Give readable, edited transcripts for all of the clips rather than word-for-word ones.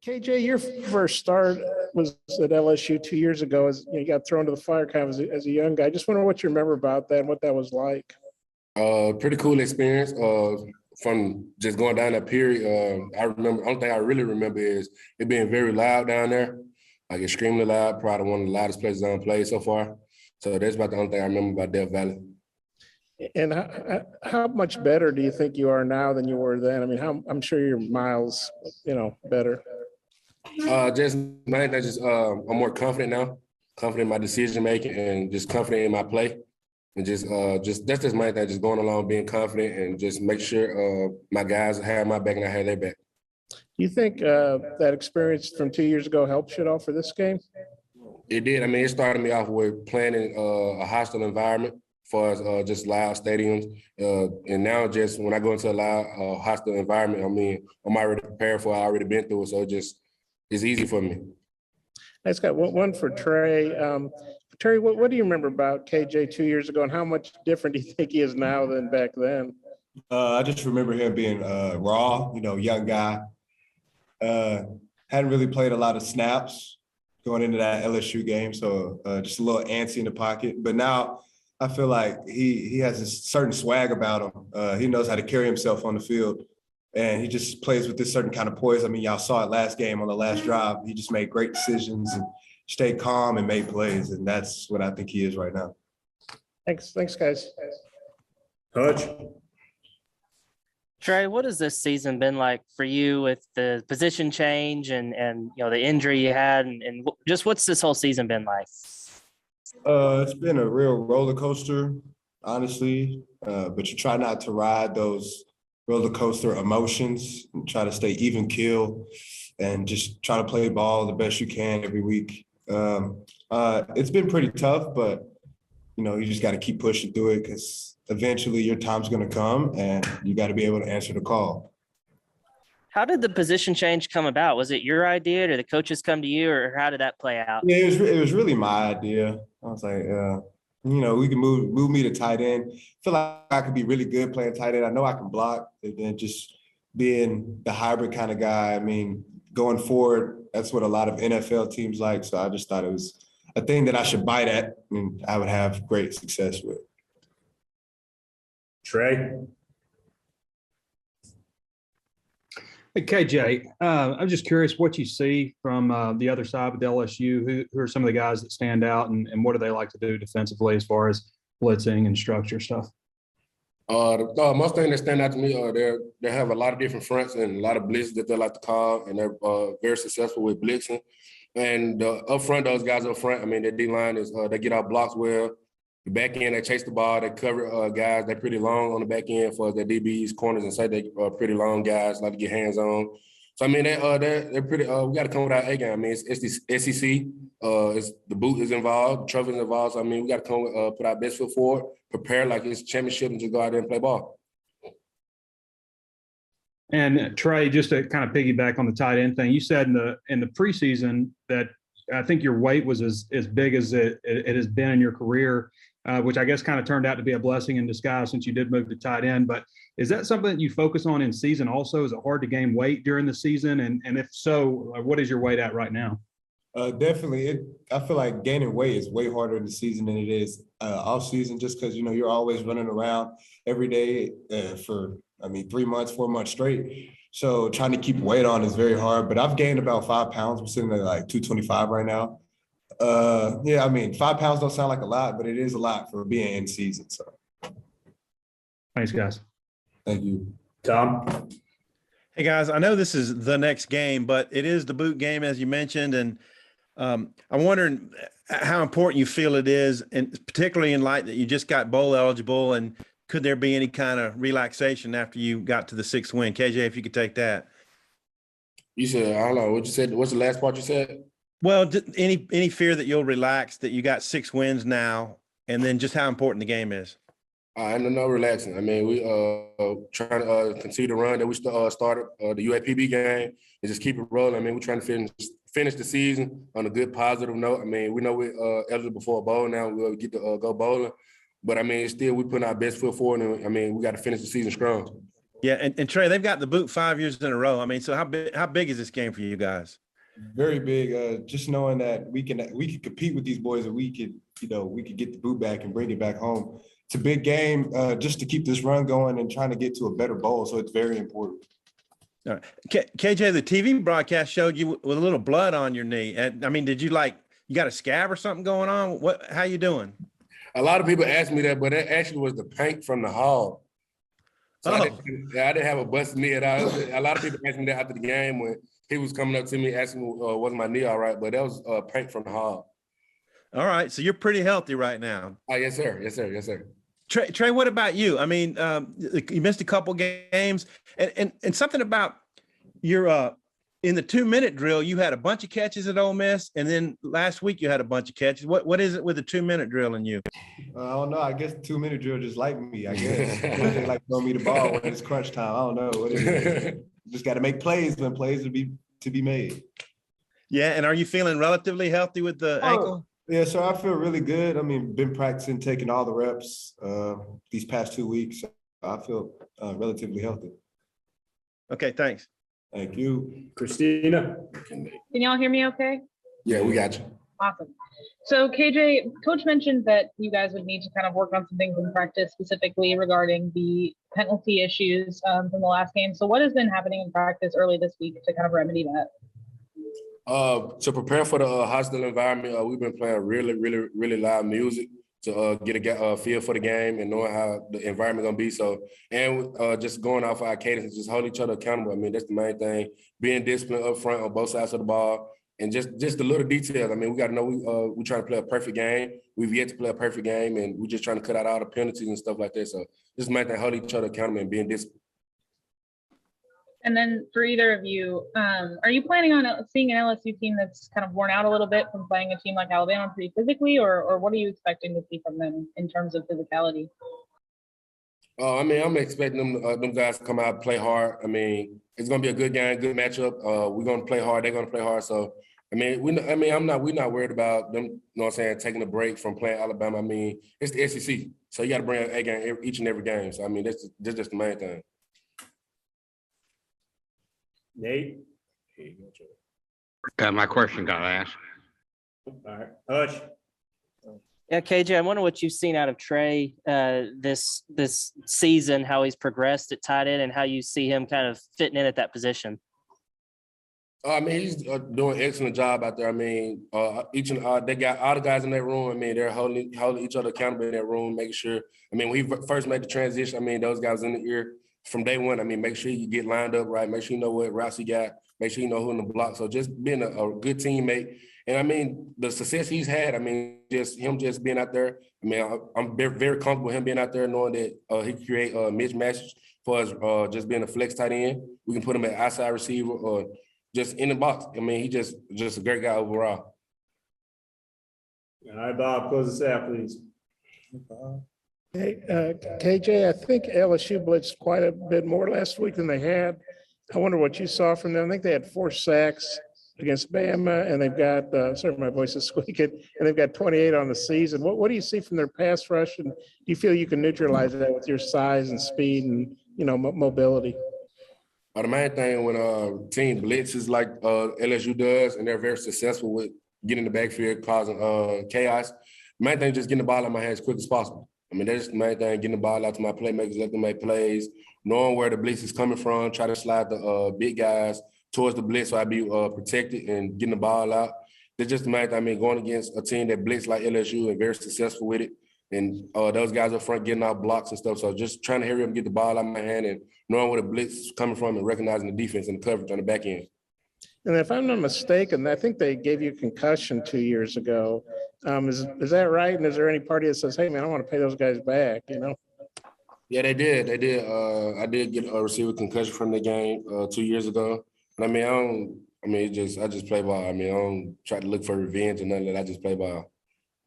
KJ, your first start was at LSU 2 years ago. As you got thrown to the fire kind of as a young guy. I just wonder what you remember about that and what that was like. Pretty cool experience. From just going down that period. I remember. Only thing I really remember is it being very loud down there, like extremely loud. Probably one of the loudest places I've played so far. So that's about the only thing I remember about Death Valley. And how much better do you think you are now than you were then? I mean, I'm sure you're miles, better. Just main thing, I'm more confident now, confident in my decision making, and just confident in my play, and just that's just my thing, just going along, being confident, and just make sure my guys have my back and I have their back. Do you think that experience from 2 years ago helps you at all for this game? It did. I mean, it started me off with playing in a hostile environment, as far as just loud stadiums, and now just when I go into a loud hostile environment, I mean, I'm already prepared for it. I already been through it, so it's easy for me. I just got one for Trey. Trey, what do you remember about KJ 2 years ago, and how much different do you think he is now than back then? I just remember him being raw, young guy. Hadn't really played a lot of snaps going into that LSU game, so just a little antsy in the pocket. But now I feel like he has a certain swag about him. He knows how to carry himself on the field. And he just plays with this certain kind of poise. I mean, y'all saw it last game on the last drive. He just made great decisions and stayed calm and made plays. And that's what I think he is right now. Thanks, guys. Coach. Trey, what has this season been like for you with the position change and the injury you had, and just what's this whole season been like? It's been a real roller coaster, honestly. But you try not to ride those roller coaster emotions and try to stay even keel and just try to play ball the best you can every week. It's been pretty tough, but you just got to keep pushing through it, because eventually your time's going to come and you got to be able to answer the call. How did the position change come about? Was it your idea? Did the coaches come to you, or how did that play out? Yeah, it was really my idea. I was like, we can move me to tight end. I feel like I could be really good playing tight end. I know I can block, and then just being the hybrid kind of guy. I mean, going forward, that's what a lot of NFL teams like. So I just thought it was a thing that I should bite at and I would have great success with. Trey. Hey, KJ, I'm just curious what you see from the other side with LSU. Who are some of the guys that stand out, and what do they like to do defensively as far as blitzing and structure stuff? The most thing that stand out to me, they have a lot of different fronts and a lot of blitzes that they like to call, and they're very successful with blitzing. And up front, those guys up front, I mean, their D-line is they get out blocks well. The back end, they chase the ball, they cover guys. They're pretty long on the back end for their DBs, corners, and say they are pretty long guys, like to get hands on. So I mean, they're pretty. We got to come with our A game. I mean, it's the SEC. It's the boot is involved, the trophy is involved. So I mean, we got to come put our best foot forward, prepare like it's championship, and just go out there and play ball. And Trey, just to kind of piggyback on the tight end thing, you said in the preseason that I think your weight was as big as it has been in your career, which I guess kind of turned out to be a blessing in disguise since you did move to tight end. But is that something that you focus on in season also? Is it hard to gain weight during the season? And if so, what is your weight at right now? Definitely. I feel like gaining weight is way harder in the season than it is off season, just because, you're always running around every day for 3 months, 4 months straight. So trying to keep weight on is very hard, but I've gained about 5 pounds. I'm sitting at like 225 right now. 5 pounds don't sound like a lot, but it is a lot for being in season. So thanks, guys. Thank you. Tom. Hey guys, I know this is the next game, but it is the boot game, as you mentioned. And I'm wondering how important you feel it is, and particularly in light that you just got bowl eligible, and could there be any kind of relaxation after you got to the 6th win? KJ, if you could take that. You said, I don't know, what you said, what's the last part you said? Well, any fear that you'll relax, that you got 6 wins now, and then just how important the game is? No relaxing. I mean, we trying to continue the run that we started the UAPB game and just keep it rolling. I mean, we're trying to finish the season on a good, positive note. I mean, we know we're eligible for a bowl now. We'll get to go bowling. But, I mean, still, we put our best foot forward. And, I mean, we got to finish the season strong. Yeah, and Trey, they've got the boot 5 years in a row. I mean, so how big is this game for you guys? Very big. Just knowing that we can compete with these boys, and we could get the boot back and bring it back home. It's a big game, just to keep this run going and trying to get to a better bowl. So it's very important. All right. KJ, the TV broadcast showed you with a little blood on your knee. And I mean, did you got a scab or something going on? How you doing? A lot of people ask me that, but that actually was the paint from the hog. So I didn't have a busted knee at all. A lot of people asked me that after the game when he was coming up to me asking me, was my knee all right? But that was paint from the hog. All right. So you're pretty healthy right now. Oh, yes, sir. Yes, sir. Yes, sir. Trey, what about you? I mean, you missed a couple games and something about your in the 2-minute drill, you had a bunch of catches at Ole Miss, and then last week you had a bunch of catches. What is it with the 2-minute drill in you? I don't know. I guess 2-minute drill just like me. I guess they like throwing me the ball when it's crunch time. I don't know what it is. Just got to make plays when plays to be made. Yeah, and are you feeling relatively healthy with the ankle? Yeah, so I feel really good. I mean, been practicing, taking all the reps these past 2 weeks. I feel relatively healthy. Okay, thanks. Thank you. Christina. Can y'all hear me okay? Yeah, we got you. Awesome. So KJ, coach mentioned that you guys would need to kind of work on some things in practice, specifically regarding the penalty issues from the last game. So what has been happening in practice early this week to kind of remedy that? To prepare for the hostile environment, we've been playing really loud music to get a feel for the game and knowing how the environment gonna be. So, and just going off our cadence, just hold each other accountable. I mean, that's the main thing. Being disciplined up front on both sides of the ball, and just the little details. I mean, we got to know we trying to play a perfect game. We've yet to play a perfect game, and we're just trying to cut out all the penalties and stuff like that. So, just main thing, hold each other accountable and being disciplined. And then for either of you, are you planning on seeing an LSU team that's kind of worn out a little bit from playing a team like Alabama pretty physically, or what are you expecting to see from them in terms of physicality? I mean, I'm expecting them guys to come out and play hard. I mean, it's gonna be a good game, good matchup. We're gonna play hard. They're gonna play hard. So, I mean, we're not worried about them. You know what I'm saying? Taking a break from playing Alabama. I mean, it's the SEC, so you got to bring an A game each and every game. So, I mean, that's just the main thing. Nate. My question got asked. All right. Hutch. Yeah, KJ, I wonder what you've seen out of Trey this season, how he's progressed at tight end, and how you see him kind of fitting in at that position. I mean, he's doing an excellent job out there. I mean, they got all the guys in that room. I mean, they're holding each other accountable in that room, making sure. I mean, when he first made the transition, I mean, those guys in the ear from day one. I mean, make sure you get lined up right. Make sure you know what routes you got. Make sure you know who in the block. So just being a good teammate. And I mean, the success he's had, I mean, just him just being out there. I mean, I'm very, very comfortable with him being out there, knowing that he can create mismatches for us, just being a flex tight end. We can put him at outside receiver or just in the box. I mean, he just a great guy overall. All right, Bob, close this out, please. Hey, KJ, I think LSU blitzed quite a bit more last week than they had. I wonder what you saw from them. I think they had 4 sacks against Bama, and they've got, sorry, my voice is squeaking, and they've got 28 on the season. What do you see from their pass rush, and do you feel you can neutralize that with your size and speed and, mobility? The main thing when a team blitzes like LSU does, and they're very successful with getting in the backfield, causing chaos, the main thing is just getting the ball in my hands as quick as possible. I mean, that's the main thing, getting the ball out to my playmakers, let them make plays, knowing where the blitz is coming from, try to slide the big guys towards the blitz so I be protected and getting the ball out. That's just the main thing. I mean, going against a team that blitz like LSU and very successful with it, and those guys up front getting out blocks and stuff. So just trying to hurry up and get the ball out of my hand and knowing where the blitz is coming from and recognizing the defense and the coverage on the back end. And if I'm not mistaken, I think they gave you a concussion 2 years ago. Is that right? And is there any party that says, hey, man, I want to pay those guys back, Yeah, they did. I did get a receiver concussion from the game 2 years ago. And I mean, I just play ball. I mean, I don't try to look for revenge or nothing. I just play ball.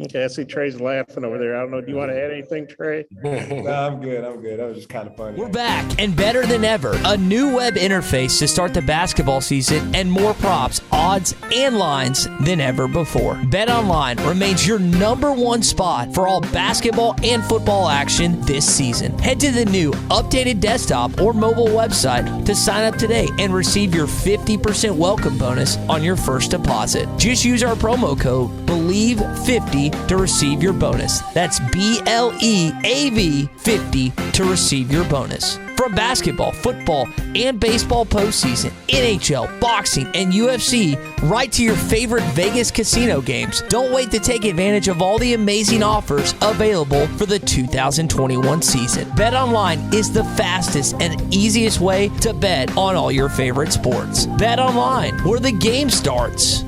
Okay, I see Trey's laughing over there. I don't know. Do you want to add anything, Trey? No, I'm good. That was just kind of funny. We're back and better than ever. A new web interface to start the basketball season and more props, odds, and lines than ever before. BetOnline remains your #1 spot for all basketball and football action this season. Head to the new updated desktop or mobile website to sign up today and receive your 50% welcome bonus on your first deposit. Just use our promo code BELIEVE50 to receive your bonus. That's BLEAV 50 to receive your bonus. From basketball, football, and baseball postseason, NHL, boxing, and UFC, right to your favorite Vegas casino games. Don't wait to take advantage of all the amazing offers available for the 2021 season. BetOnline is the fastest and easiest way to bet on all your favorite sports. BetOnline, where the game starts.